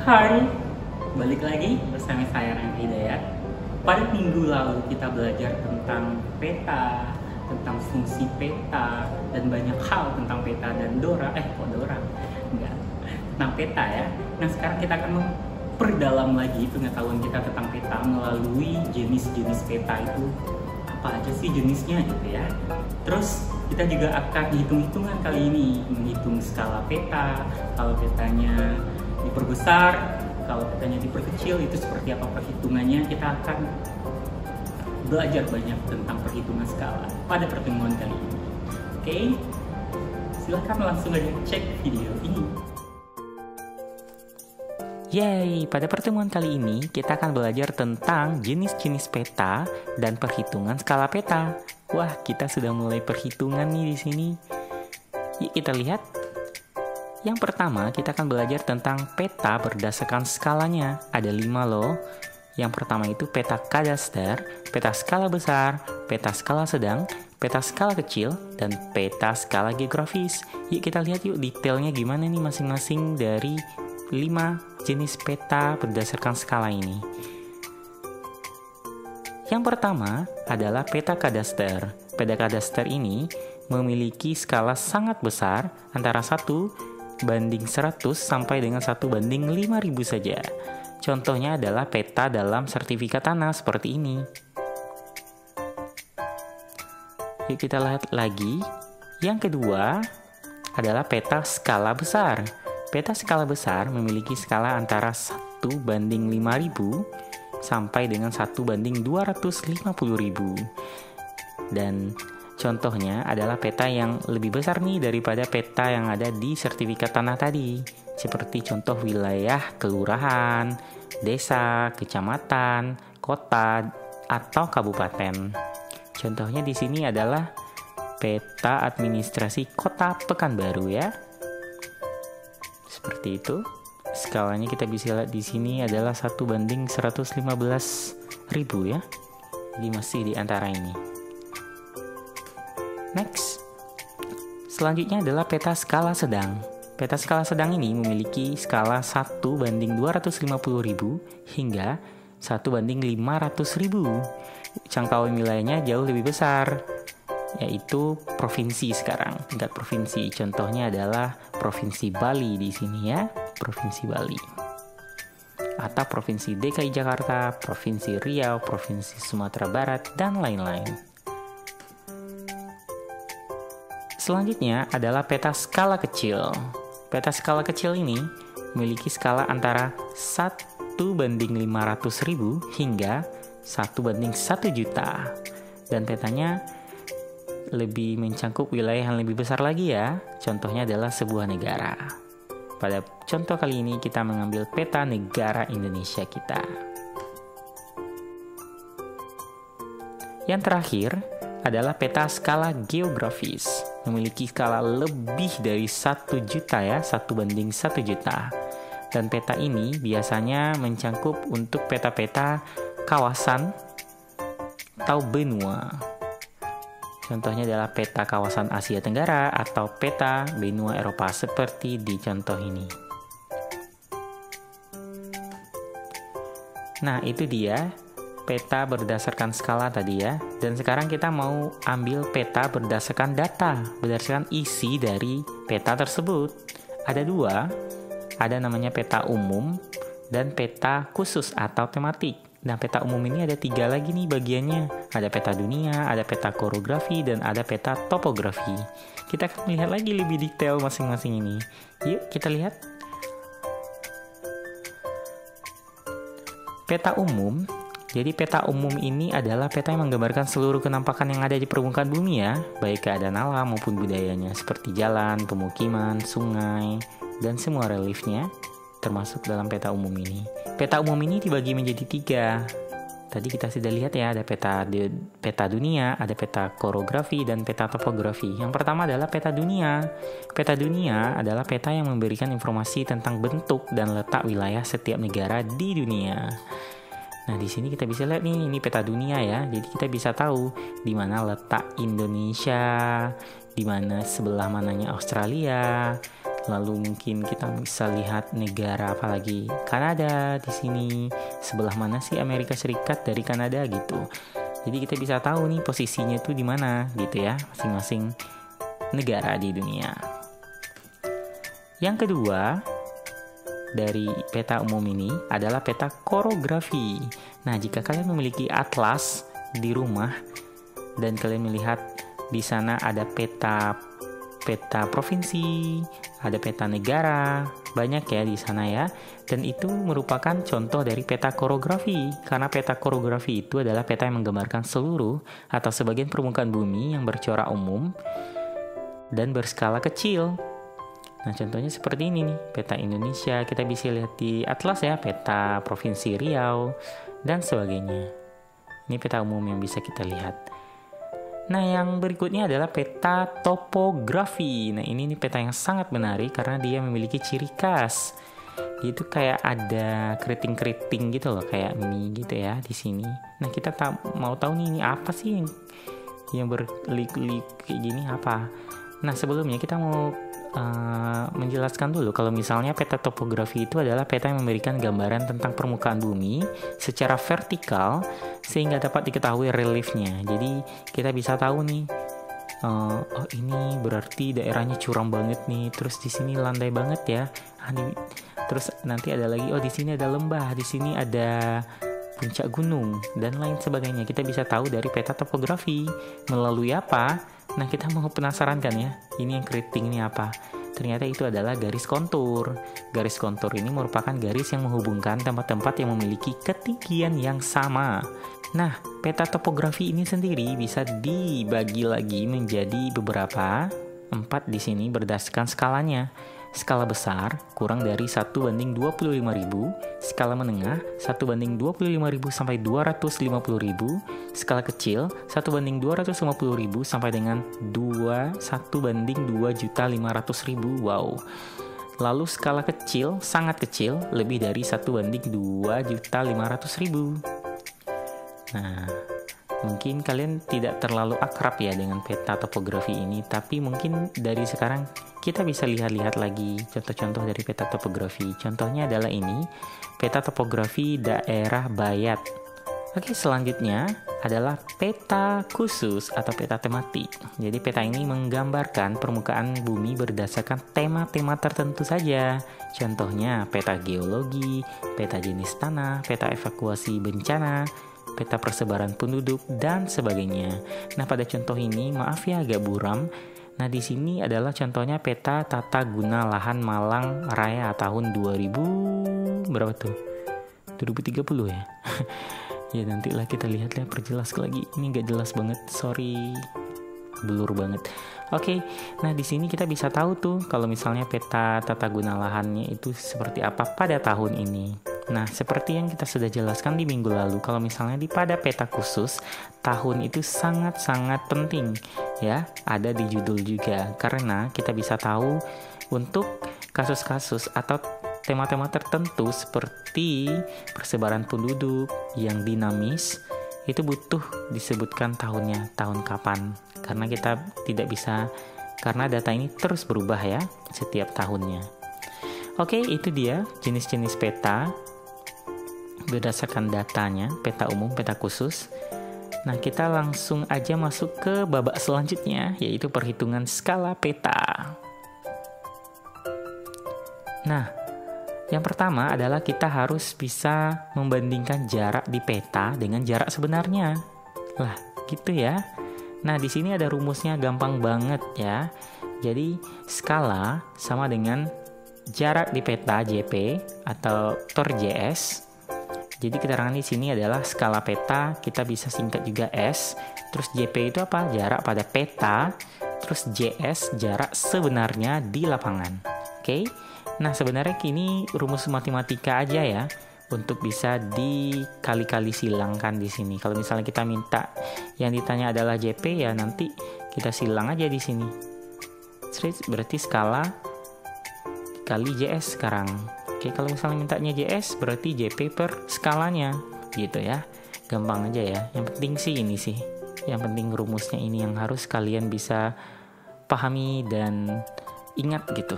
Hai, balik lagi bersama saya Randy Hidayat. Pada minggu lalu kita belajar tentang peta, tentang fungsi peta, dan banyak hal tentang peta dan Dora. Kok Dora? Enggak, tentang peta ya. Nah sekarang kita akan memperdalam lagi pengetahuan kita tentang peta melalui jenis-jenis peta itu apa aja sih jenisnya gitu ya. Terus kita juga akan hitung-hitungan kali ini, menghitung skala peta, kalau petanya diperbesar, kalau petanya diperkecil itu seperti apa perhitungannya. Kita akan belajar banyak tentang perhitungan skala pada pertemuan kali ini. Oke, silahkan langsung aja cek video ini. Yeay, pada pertemuan kali ini kita akan belajar tentang jenis-jenis peta dan perhitungan skala peta. Wah, kita sudah mulai perhitungan nih di sini. Yuk kita lihat. Yang pertama, kita akan belajar tentang peta berdasarkan skalanya. Ada 5 loh. Yang pertama itu peta kadaster, peta skala besar, peta skala sedang, peta skala kecil, dan peta skala geografis. Yuk kita lihat yuk detailnya gimana nih masing-masing dari 5 jenis peta berdasarkan skala ini. Yang pertama adalah peta kadaster. Peta kadaster ini memiliki skala sangat besar antara 1 banding 100 sampai dengan 1 banding 5000 saja. Contohnya adalah peta dalam sertifikat tanah seperti ini. Yuk kita lihat lagi. Yang kedua adalah peta skala besar. Peta skala besar memiliki skala antara 1 banding 5000 sampai dengan 1 banding 250.000. Dan contohnya adalah peta yang lebih besar nih daripada peta yang ada di sertifikat tanah tadi. Seperti contoh wilayah kelurahan, desa, kecamatan, kota, atau kabupaten. Contohnya di sini adalah peta administrasi Kota Pekanbaru ya. Seperti itu. Skalanya kita bisa lihat di sini adalah 1 banding 115.000 ya. Jadi masih di antara ini. Next. Selanjutnya adalah peta skala sedang. Peta skala sedang ini memiliki skala 1 banding 250.000 hingga 1 banding 500.000. Jangkauan wilayahnya jauh lebih besar, yaitu provinsi sekarang, tingkat provinsi. Contohnya adalah Provinsi Bali di sini ya, Provinsi Bali. Atau Provinsi DKI Jakarta, Provinsi Riau, Provinsi Sumatera Barat, dan lain-lain. Selanjutnya adalah peta skala kecil. Peta skala kecil ini memiliki skala antara 1 banding 500.000 hingga 1 banding 1 juta. Dan petanya lebih mencangkup wilayah yang lebih besar lagi ya. Contohnya adalah sebuah negara. Pada contoh kali ini kita mengambil peta negara Indonesia kita. Yang terakhir adalah peta skala geografis. Memiliki skala lebih dari 1 juta ya, 1 banding 1 juta. Dan peta ini biasanya mencangkup untuk peta-peta kawasan atau benua. Contohnya adalah peta kawasan Asia Tenggara atau peta benua Eropa seperti di contoh ini. Nah, itu dia peta berdasarkan skala tadi ya. Dan sekarang kita mau ambil peta berdasarkan data, berdasarkan isi dari peta tersebut. Ada 2, ada namanya peta umum dan peta khusus atau tematik. Nah, peta umum ini ada 3 lagi nih bagiannya. Ada peta dunia, ada peta korografi, dan ada peta topografi. Kita akan melihat lagi lebih detail masing-masing ini. Yuk, kita lihat. Peta umum. Jadi peta umum ini adalah peta yang menggambarkan seluruh kenampakan yang ada di permukaan bumi ya. Baik keadaan alam maupun budayanya. Seperti jalan, pemukiman, sungai, dan semua reliefnya termasuk dalam peta umum ini. Peta umum ini dibagi menjadi 3. Tadi kita sudah lihat ya, ada peta dunia, ada peta korografi, dan peta topografi. Yang pertama adalah peta dunia. Peta dunia adalah peta yang memberikan informasi tentang bentuk dan letak wilayah setiap negara di dunia. Nah, di sini kita bisa lihat nih, ini peta dunia ya. Jadi kita bisa tahu di mana letak Indonesia, di mana sebelah mananya Australia, Lalu mungkin kita bisa lihat negara apalagi Kanada di sini. Sebelah mana sih Amerika Serikat dari Kanada gitu. Jadi kita bisa tahu nih posisinya tuh di mana gitu ya, masing-masing negara di dunia. Yang kedua dari peta umum ini adalah peta korografi. Nah, jika kalian memiliki atlas di rumah dan kalian melihat di sana ada peta provinsi, ada peta negara, banyak ya di sana ya. Dan itu merupakan contoh dari peta korografi, karena peta korografi itu adalah peta yang menggambarkan seluruh atau sebagian permukaan bumi yang bercorak umum dan berskala kecil. Nah, contohnya seperti ini nih, peta Indonesia, kita bisa lihat di atlas ya, peta Provinsi Riau, dan sebagainya. Ini peta umum yang bisa kita lihat. Nah, yang berikutnya adalah peta topografi. Nah, ini nih peta yang sangat menarik karena dia memiliki ciri khas. Itu kayak ada keriting-keriting gitu loh, kayak mie gitu ya di sini. Nah, kita mau tahu nih ini apa sih yang berlik-lik kayak gini apa. Nah, sebelumnya kita mau menjelaskan dulu kalau misalnya peta topografi itu adalah peta yang memberikan gambaran tentang permukaan bumi secara vertikal sehingga dapat diketahui reliefnya. Jadi kita bisa tahu nih, oh ini berarti daerahnya curam banget nih, terus di sini landai banget ya. Terus nanti ada lagi, oh di sini ada lembah, di sini ada puncak gunung dan lain sebagainya. Kita bisa tahu dari peta topografi. Melalui apa? Nah, kita mau penasaran kan ya, ini yang keriting ini apa? Ternyata itu adalah garis kontur. Garis kontur ini merupakan garis yang menghubungkan tempat-tempat yang memiliki ketinggian yang sama. Nah, peta topografi ini sendiri bisa dibagi lagi menjadi beberapa, 4 di sini berdasarkan skalanya. Skala besar kurang dari 1:25.000, skala menengah 1:25.000 sampai 250.000, skala kecil 1:250.000 sampai dengan 1:2.500.000. Wow. Lalu skala kecil, sangat kecil, lebih dari 1:2.500.000. Nah, mungkin kalian tidak terlalu akrab ya dengan peta topografi ini, tapi mungkin dari sekarang kita bisa lihat-lihat lagi contoh-contoh dari peta topografi. Contohnya adalah ini, peta topografi daerah Bayat. Oke, selanjutnya adalah peta khusus atau peta tematik. Jadi peta ini menggambarkan permukaan bumi berdasarkan tema-tema tertentu saja. Contohnya peta geologi, peta jenis tanah, peta evakuasi bencana, peta persebaran penduduk, dan sebagainya. Nah, pada contoh ini, maaf ya agak buram. Nah, di sini adalah contohnya peta tata guna lahan Malang Raya tahun 2030 ya. Ya, nantilah kita lihat ya, perjelas lagi. Ini nggak jelas banget, sorry, blur banget. Oke, nah di sini kita bisa tahu tuh kalau misalnya peta tata guna lahannya itu seperti apa pada tahun ini. Nah, seperti yang kita sudah jelaskan di minggu lalu, kalau misalnya pada peta khusus, tahun itu sangat-sangat penting ya, ada di judul juga, karena kita bisa tahu untuk kasus-kasus atau tema-tema tertentu seperti persebaran penduduk yang dinamis, itu butuh disebutkan tahunnya, tahun kapan, karena kita tidak bisa, karena data ini terus berubah ya setiap tahunnya. Oke, itu dia jenis-jenis peta berdasarkan datanya, peta umum, peta khusus. Nah, kita langsung aja masuk ke babak selanjutnya, yaitu perhitungan skala peta. Nah, yang pertama adalah kita harus bisa membandingkan jarak di peta dengan jarak sebenarnya. Lah, gitu ya. Nah, di sini ada rumusnya, gampang banget ya. Jadi, skala sama dengan jarak di peta JP atau per JS. Jadi keterangan di sini adalah skala peta, kita bisa singkat juga S. Terus JP itu apa? Jarak pada peta. Terus JS, jarak sebenarnya di lapangan. Oke. Nah, sebenarnya ini rumus matematika aja ya, untuk bisa dikali-kali silangkan di sini. Kalau misalnya kita minta yang ditanya adalah JP, ya nanti kita silang aja di sini. Berarti skala kali JS sekarang. Oke, kalau misalnya mintanya JS, berarti JP per skalanya, gitu ya. Gampang aja ya. Yang penting sih ini sih. Yang penting rumusnya ini yang harus kalian bisa pahami dan ingat gitu.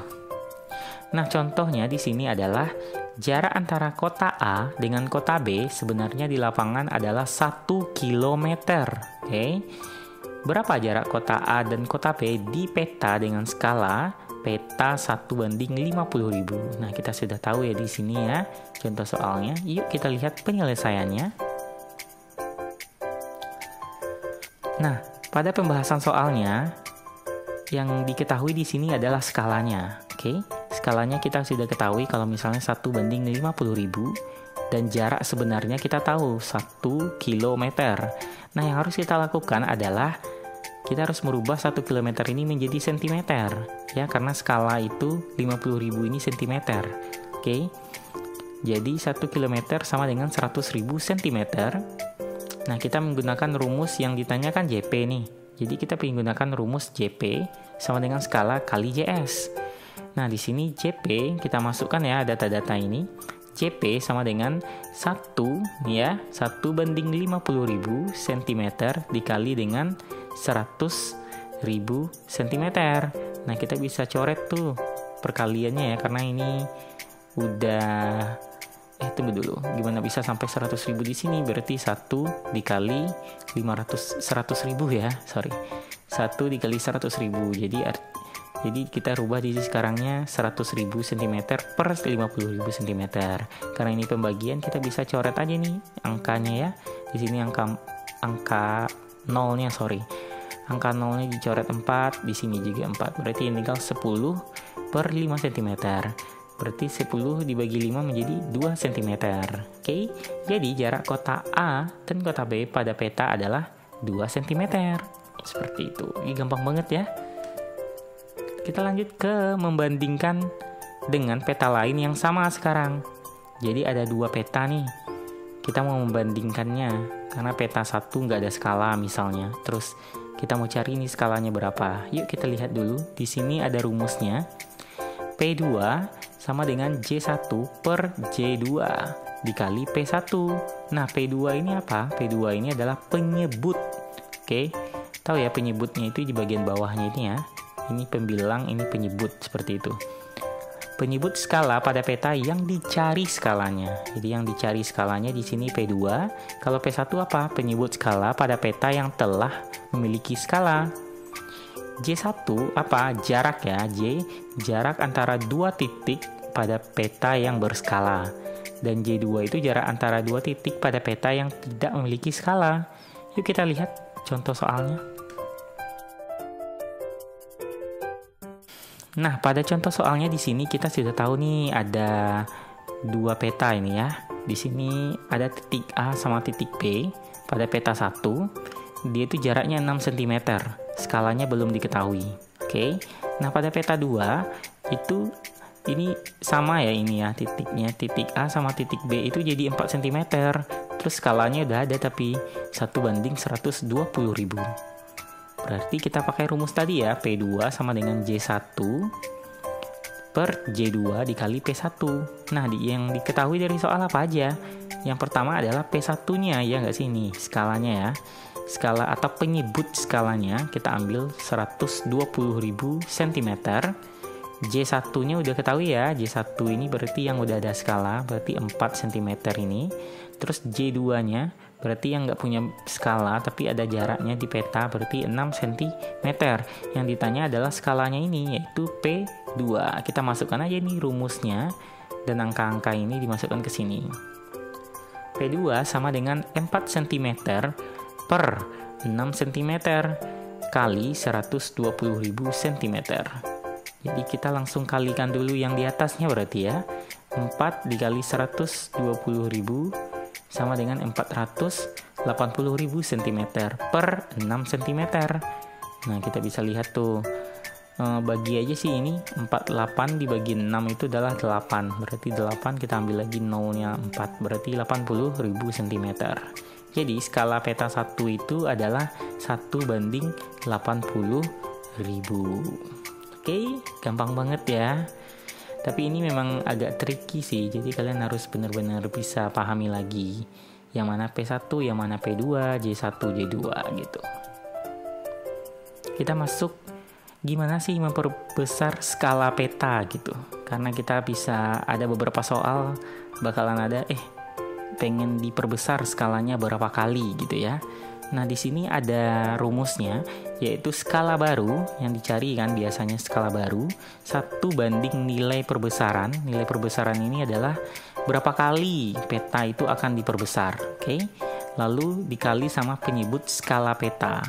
Nah, contohnya di sini adalah jarak antara kota A dengan kota B sebenarnya di lapangan adalah 1 kilometer. Oke. Berapa jarak kota A dan kota B di peta dengan skala peta 1:50.000? Nah, kita sudah tahu ya di sini ya contoh soalnya. Yuk kita lihat penyelesaiannya. Nah, pada pembahasan soalnya yang diketahui di sini adalah skalanya. Oke. Skalanya kita sudah ketahui kalau misalnya 1:50.000 dan jarak sebenarnya kita tahu 1 kilometer. Nah, yang harus kita lakukan adalah kita harus merubah 1 kilometer ini menjadi sentimeter, ya, karena skala itu 50.000 ini sentimeter. Oke. Jadi 1 kilometer sama dengan 100.000 sentimeter. Nah, kita menggunakan rumus yang ditanyakan JP nih. Jadi kita menggunakan rumus JP sama dengan skala kali JS. Nah, di sini JP kita masukkan ya data-data ini. JP sama dengan 1 ya, 1:50.000 cm dikali dengan 100.000 cm. Nah, kita bisa coret tuh perkaliannya ya, karena ini udah tunggu dulu. Gimana bisa sampai 100.000 di sini? Berarti 1 dikali 100.000 ya. 1 dikali 100.000. Jadi kita rubah di sekarangnya 100.000 cm per 50.000 cm. Karena ini pembagian, kita bisa coret aja nih angkanya ya. Di sini angka nolnya, angka nolnya dicoret 4, di sini juga 4. Berarti ini tinggal 10 per 5 cm. Berarti 10 dibagi 5 menjadi 2 cm. Oke, jadi jarak kota A dan kota B pada peta adalah 2 cm. Seperti itu. Ini gampang banget ya. Kita lanjut ke membandingkan dengan peta lain yang sama sekarang. Jadi ada 2 peta nih. Kita mau membandingkannya karena peta 1 nggak ada skala misalnya. Terus kita mau cari ini skalanya berapa. Yuk kita lihat dulu. Di sini ada rumusnya. P2 sama dengan J1 per J2 dikali P1. Nah, P2 ini apa? P2 ini adalah penyebut. Oke, tahu ya penyebutnya itu di bagian bawahnya ini ya. Ini pembilang, ini penyebut, seperti itu. Penyebut skala pada peta yang dicari skalanya. Jadi yang dicari skalanya di sini P2. Kalau P1 apa? Penyebut skala pada peta yang telah memiliki skala. J1 apa? Jarak ya. Jarak antara 2 titik pada peta yang berskala. Dan J2 itu jarak antara 2 titik pada peta yang tidak memiliki skala. Yuk kita lihat contoh soalnya. Nah, pada contoh soalnya di sini kita sudah tahu nih ada 2 peta ini ya. Di sini ada titik A sama titik B. Pada peta 1, dia itu jaraknya 6 cm. Skalanya belum diketahui. Oke. Nah, pada peta 2 itu ini sama ya ini ya titiknya. Titik A sama titik B itu jadi 4 cm. Terus skalanya udah ada tapi 1:120.000. Berarti kita pakai rumus tadi ya, P2 sama dengan J1 per J2 dikali P1. Nah, yang diketahui dari soal apa aja? Yang pertama adalah P1-nya, ya nggak sih? Nih, skalanya ya. Skala atau penyebut skalanya, kita ambil 120.000 cm. J1-nya udah ketahui ya, J1 ini berarti yang udah ada skala, berarti 4 cm ini. Terus J2-nya berarti yang nggak punya skala tapi ada jaraknya di peta, berarti 6 cm. Yang ditanya adalah skalanya ini, yaitu P2. Kita masukkan aja nih rumusnya dan angka-angka ini dimasukkan ke sini. P2 sama dengan 4 cm per 6 cm kali 120.000 cm. Jadi kita langsung kalikan dulu yang di atasnya berarti ya. 4 dikali 120.000 sama dengan 480.000 cm per 6 cm. Nah, kita bisa lihat tuh. Bagi aja sih ini 48 dibagi 6 itu adalah 8. Berarti 8 kita ambil lagi nolnya 4. Berarti 80.000 cm. Jadi skala peta 1 itu adalah 1:80.000. Oke, gampang banget ya. Tapi ini memang agak tricky sih, jadi kalian harus benar-benar bisa pahami lagi yang mana P1, yang mana P2, J1, J2 gitu. Kita masuk gimana sih memperbesar skala peta gitu. Karena kita bisa ada beberapa soal bakalan ada pengen diperbesar skalanya berapa kali gitu ya. Nah, di sini ada rumusnya, yaitu skala baru yang dicari kan biasanya skala baru 1 banding nilai perbesaran. Nilai perbesaran ini adalah berapa kali peta itu akan diperbesar, oke? Lalu dikali sama penyebut skala peta.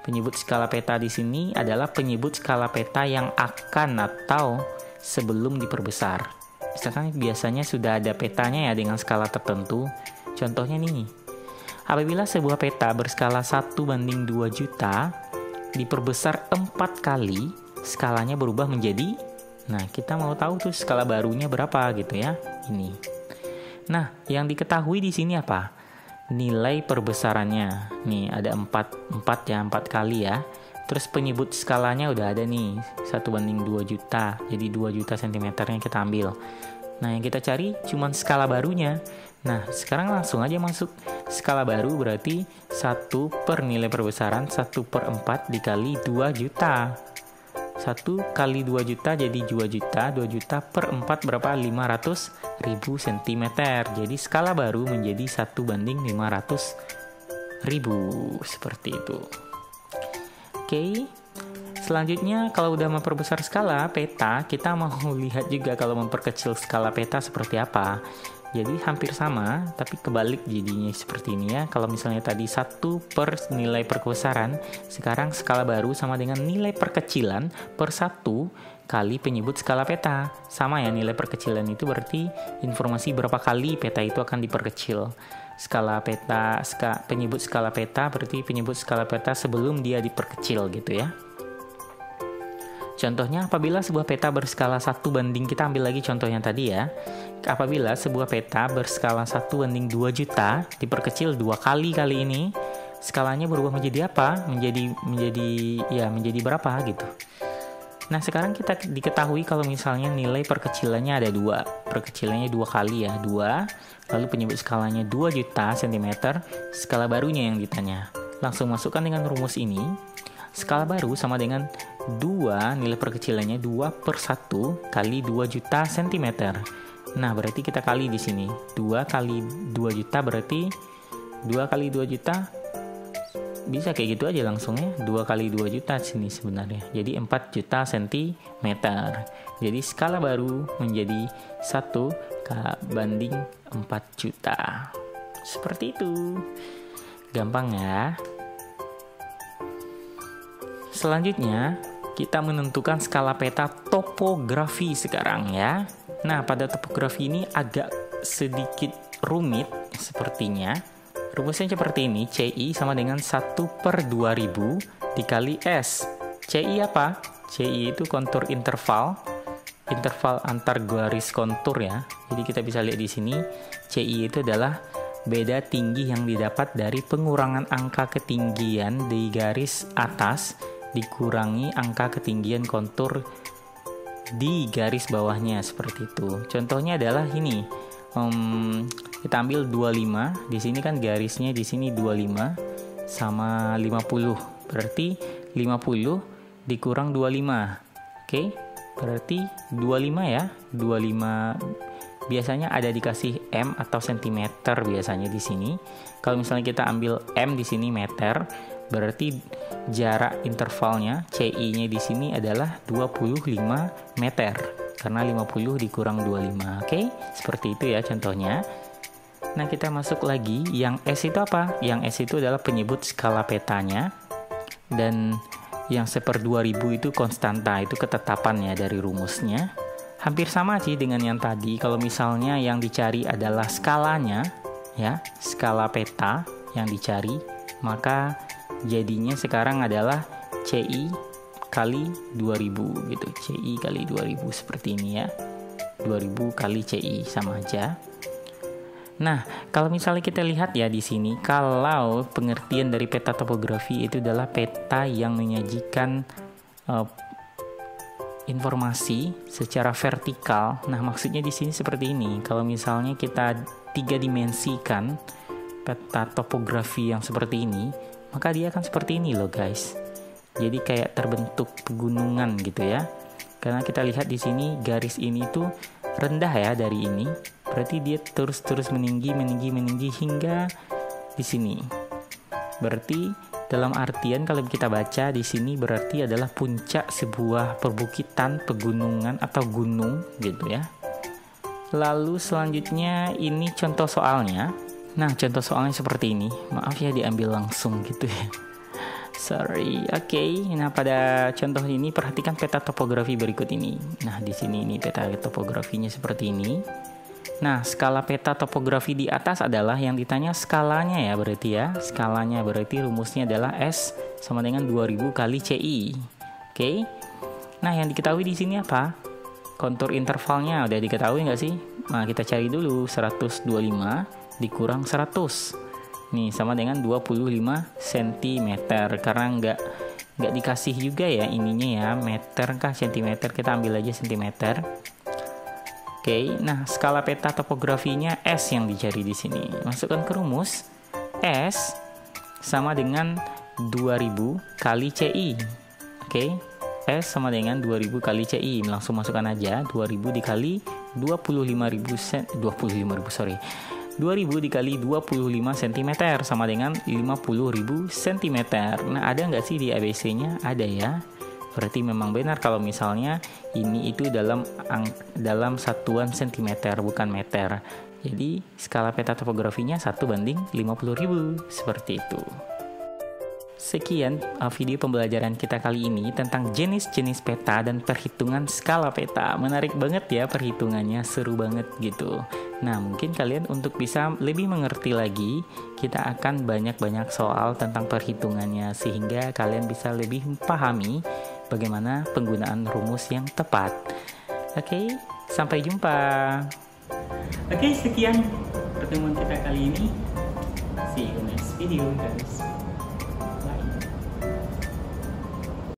Penyebut skala peta di sini adalah penyebut skala peta yang akan atau sebelum diperbesar. Misalkan biasanya sudah ada petanya ya dengan skala tertentu. Contohnya nih, apabila sebuah peta berskala 1:2 juta diperbesar 4 kali, skalanya berubah menjadi, nah kita mau tahu tuh skala barunya berapa gitu ya, ini. Nah, yang diketahui di sini apa? Nilai perbesarannya. Nih ada 4 kali ya. Terus penyebut skalanya udah ada nih, 1:2 juta. Jadi 2 juta cm-nya kita ambil. Nah, yang kita cari cuman skala barunya. Nah, sekarang langsung aja masuk. Skala baru berarti 1 per nilai perbesaran 1/4 dikali 2 juta. 1 kali 2 juta jadi 2 juta. 2 juta per 4 berapa? 500.000 cm. Jadi skala baru menjadi 1:500.000. Seperti itu. Oke. Selanjutnya kalau udah memperbesar skala peta, kita mau lihat juga kalau memperkecil skala peta seperti apa. Jadi hampir sama, tapi kebalik jadinya seperti ini ya. Kalau misalnya tadi 1 per nilai perbesaran, sekarang skala baru sama dengan nilai perkecilan per 1 kali penyebut skala peta. Sama ya, nilai perkecilan itu berarti informasi berapa kali peta itu akan diperkecil. Skala peta, penyebut skala peta berarti penyebut skala peta sebelum dia diperkecil gitu ya. Contohnya apabila sebuah peta berskala 1 kita ambil lagi contoh yang tadi ya. Apabila sebuah peta berskala 1:2 juta diperkecil 2 kali ini, skalanya berubah menjadi apa? Menjadi berapa gitu. Nah, sekarang kita diketahui kalau misalnya nilai perkecilannya ada 2. Perkecilannya 2 kali ya, 2. Lalu penyebut skalanya 2 juta cm, skala barunya yang ditanya. Langsung masukkan dengan rumus ini. Skala baru sama dengan 2, nilai perkecilannya 2 per 1 kali 2 juta cm. Nah, berarti kita kali di sini. 2 kali 2 juta berarti 2 kali 2 juta bisa kayak gitu aja langsung ya. 2 kali 2 juta sini sebenarnya. Jadi 4 juta cm. Jadi skala baru menjadi 1:4 juta. Seperti itu. Gampang ya. Selanjutnya, kita menentukan skala peta topografi sekarang ya. Nah, pada topografi ini agak sedikit rumit sepertinya. Rumusnya seperti ini, CI sama dengan 1/2000 dikali S. CI apa? CI itu kontur interval antar garis kontur ya. Jadi kita bisa lihat di sini, CI itu adalah beda tinggi yang didapat dari pengurangan angka ketinggian di garis atas dikurangi angka ketinggian kontur di garis bawahnya, seperti itu. Contohnya adalah ini. Kita ambil 25. Di sini kan garisnya di sini 25 sama 50. Berarti 50 dikurang 25. Oke? Berarti 25 ya. 25 biasanya ada dikasih M atau cm biasanya di sini. Kalau misalnya kita ambil M di sini meter, berarti jarak intervalnya CI-nya di sini adalah 25 meter karena 50 dikurang 25. Oke, seperti itu ya contohnya. Nah, kita masuk lagi. Yang S itu apa? Yang S itu adalah penyebut skala petanya, dan yang 1/2000 itu konstanta, itu ketetapannya dari rumusnya. Hampir sama sih dengan yang tadi. Kalau misalnya yang dicari adalah skalanya ya, skala peta yang dicari, maka jadinya sekarang adalah CI kali 2000 gitu. CI kali 2000 seperti ini ya. 2000 kali CI sama aja. Nah, kalau misalnya kita lihat ya di sini, kalau pengertian dari peta topografi itu adalah peta yang menyajikan informasi secara vertikal. Nah, maksudnya di sini seperti ini. Kalau misalnya kita 3 dimensikan peta topografi yang seperti ini, maka dia akan seperti ini loh guys. Jadi kayak terbentuk pegunungan gitu ya. Karena kita lihat di sini garis ini tuh rendah ya dari ini. Berarti dia terus meninggi hingga di sini. Berarti dalam artian kalau kita baca di sini berarti adalah puncak sebuah perbukitan, pegunungan atau gunung gitu ya. Lalu selanjutnya ini contoh soalnya. Nah, contoh soalnya seperti ini. Maaf ya diambil langsung gitu ya. Sorry. Oke. Nah, pada contoh ini perhatikan peta topografi berikut ini. Nah, di sini ini peta topografinya seperti ini. Nah, skala peta topografi di atas adalah yang ditanya skalanya ya berarti ya. Skalanya berarti rumusnya adalah S sama dengan 2000 kali CI. Oke. Nah, yang diketahui di sini apa? Kontur intervalnya udah diketahui nggak sih? Nah, kita cari dulu 125 dikurang 100. Nih, sama dengan 25 cm. Karena nggak dikasih juga ya ininya ya, meter kah centimeter, kita ambil aja centimeter. Oke, nah skala peta topografinya S yang dicari di sini. Masukkan ke rumus. S sama dengan 2000 kali CI. Oke, S sama dengan 2000 kali CI. Langsung masukkan aja 2000 dikali 2000 dikali 25 cm sama dengan 50.000 cm. Nah, ada nggak sih di ABC-nya? Ada ya. Berarti memang benar kalau misalnya ini itu dalam satuan cm bukan meter. Jadi skala peta topografinya 1:50.000 seperti itu. Sekian video pembelajaran kita kali ini tentang jenis-jenis peta dan perhitungan skala peta. Menarik banget ya perhitungannya, seru banget gitu. Nah, mungkin kalian untuk bisa lebih mengerti lagi, kita akan banyak-banyak soal tentang perhitungannya sehingga kalian bisa lebih memahami bagaimana penggunaan rumus yang tepat. Oke, sampai jumpa. Oke, sekian pertemuan kita kali ini. See you next video guys. Bye.